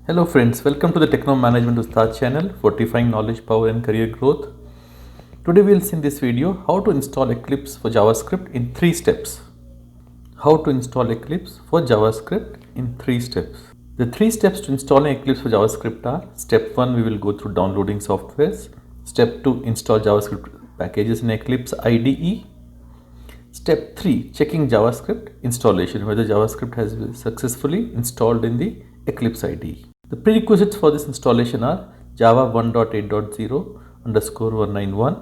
Hello friends, welcome to the Techno Management Ustad channel, fortifying knowledge, power and career growth. Today we will see in this video how to install Eclipse for JavaScript in 3 steps. How to install Eclipse for JavaScript in 3 steps. The 3 steps to installing Eclipse for JavaScript are: Step 1, we will go through downloading softwares. Step 2, install JavaScript packages in Eclipse IDE. Step 3, checking JavaScript installation, whether JavaScript has been successfully installed in the Eclipse IDE. The prerequisites for this installation are Java 1.8.0 underscore 191,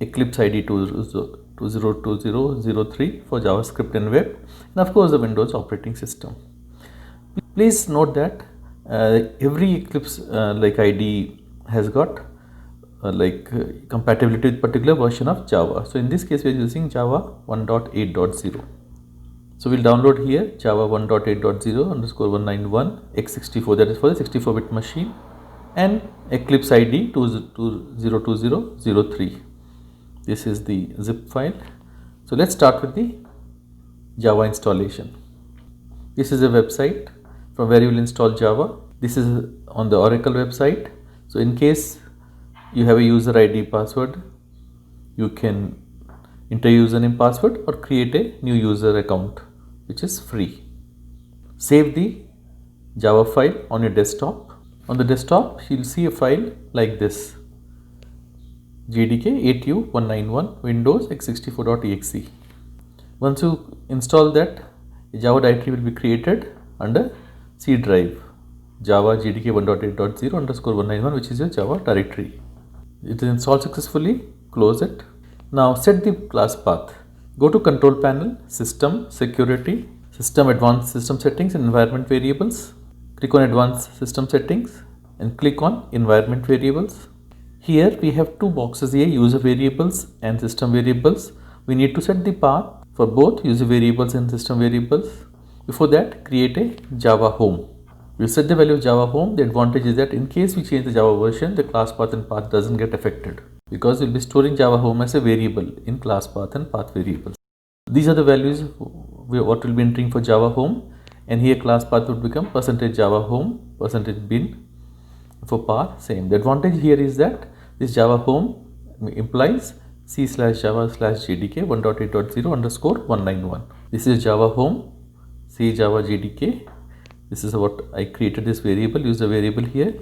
Eclipse IDE 202003 for JavaScript and web, and of course the Windows operating system. Please note that every Eclipse IDE has got compatibility with particular version of Java. So in this case we are using Java 1.8.0. So we'll download here Java 1.8.0 underscore 191 x64, that is for the 64-bit machine, and Eclipse IDE 202003. This is the zip file. So let's start with the Java installation. This is a website from where you will install Java. This is on the Oracle website. So in case you have a user ID password, you can enter username password or create a new user account, which is free. Save the Java file on your desktop. On the desktop you will see a file like this: JDK8U191 Windows x64.exe. Once you install that, a Java directory will be created under C drive, Java JDK 1.8.0 underscore 191, which is your Java directory. It is installed successfully. Close it. Now set the class path. Go to Control Panel, System, Security, System, Advanced System Settings and Environment Variables. Click on Advanced System Settings and click on Environment Variables. Here we have two boxes here, User Variables and System Variables. We need to set the path for both User Variables and System Variables. Before that, create a Java Home. We set the value of Java Home. The advantage is that in case we change the Java version, the class path and path doesn't get affected, because we'll be storing Java Home as a variable in class path and path variables. These are the values what will be entering for Java Home, and here class path would become %Java Home, %bin. For path, same. The advantage here is that this Java Home implies C/Java/JDK 1.8.0 underscore 191. This is Java Home, C Java JDK. This is what I created, this variable, use the variable here.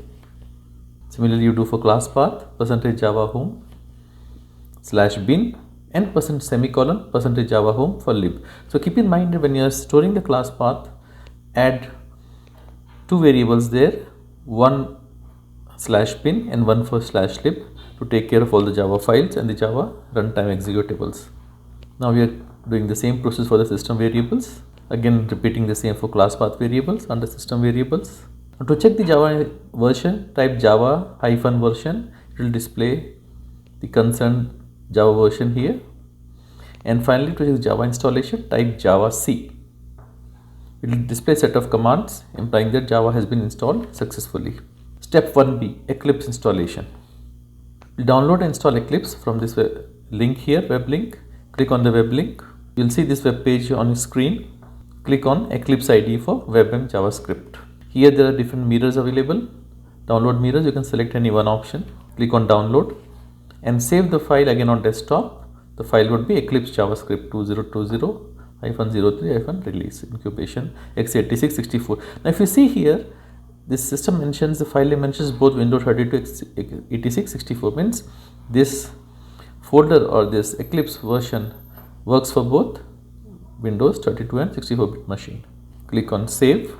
Similarly you do for class path, %Java Home /bin and %Java Home for lib. So keep in mind that when you are storing the class path, add two variables there, one /bin and one for /lib, to take care of all the Java files and the Java runtime executables. Now we are doing the same process for the system variables. Again repeating the same for class path variables under system variables. Now to check the Java version, type Java -version. It will display the concerned Java version here. And finally, to check Java installation, type Java C. It will display a set of commands implying that Java has been installed successfully. Step 1B, Eclipse installation. We'll download and install Eclipse from this link here, web link. Click on the web link. You'll see this web page on your screen. Click on Eclipse IDE for Web and JavaScript. Here there are different mirrors available. Download mirrors, you can select any one option. Click on download and save the file again on desktop. The file would be Eclipse JavaScript 2020-03-release incubation x86-64. Now if you see here, this system mentions, the file name mentions both Windows 32 x86-64, means this folder or this Eclipse version works for both Windows 32 and 64-bit machine. Click on save.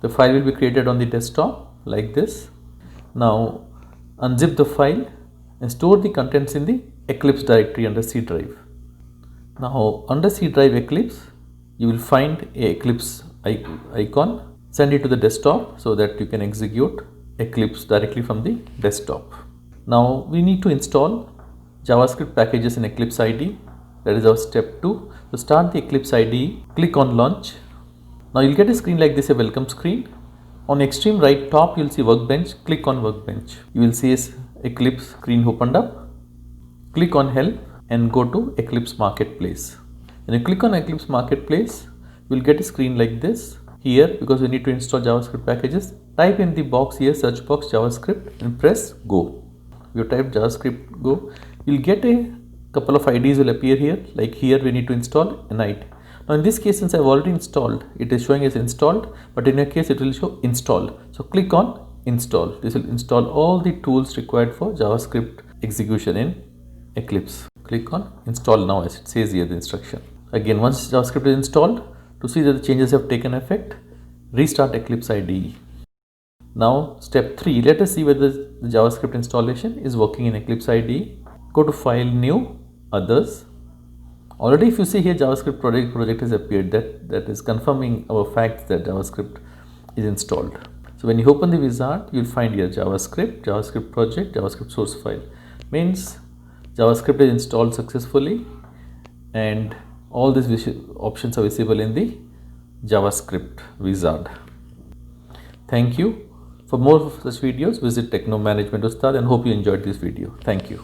The file will be created on the desktop like this. Now unzip the file and store the contents in the Eclipse directory under C drive. Now under C drive Eclipse, you will find a Eclipse icon. Send it to the desktop so that you can execute Eclipse directly from the desktop. Now we need to install JavaScript packages in Eclipse IDE. That is our step 2. To start the Eclipse IDE, click on launch. Now you'll get a screen like this, a welcome screen. On the extreme right top, you'll see workbench. Click on workbench. You will see Eclipse screen opened up. Click on help and go to Eclipse Marketplace. When you click on Eclipse Marketplace, you will get a screen like this. Here, because we need to install JavaScript packages, Type in the box here, search box, JavaScript, and press go. You type JavaScript go, you'll get a couple of IDs will appear here. Like here we need to install an ID. Now in this case, since I've already installed, it is showing as installed, but in your case it will show installed. So click on install. This will install all the tools required for JavaScript execution in Eclipse. Click on install now, as it says here the instruction. Again, once JavaScript is installed, to see that the changes have taken effect, restart Eclipse IDE. Now step 3, let us see whether the JavaScript installation is working in Eclipse IDE. Go to file, new, others. Already if you see here, JavaScript project has appeared. That is confirming our fact that JavaScript is installed. So when you open the wizard, you'll find here JavaScript, JavaScript project, JavaScript source file. Means JavaScript is installed successfully and all these options are visible in the JavaScript wizard. Thank you. For more of such videos, visit Techno Management Ustad, and hope you enjoyed this video. Thank you.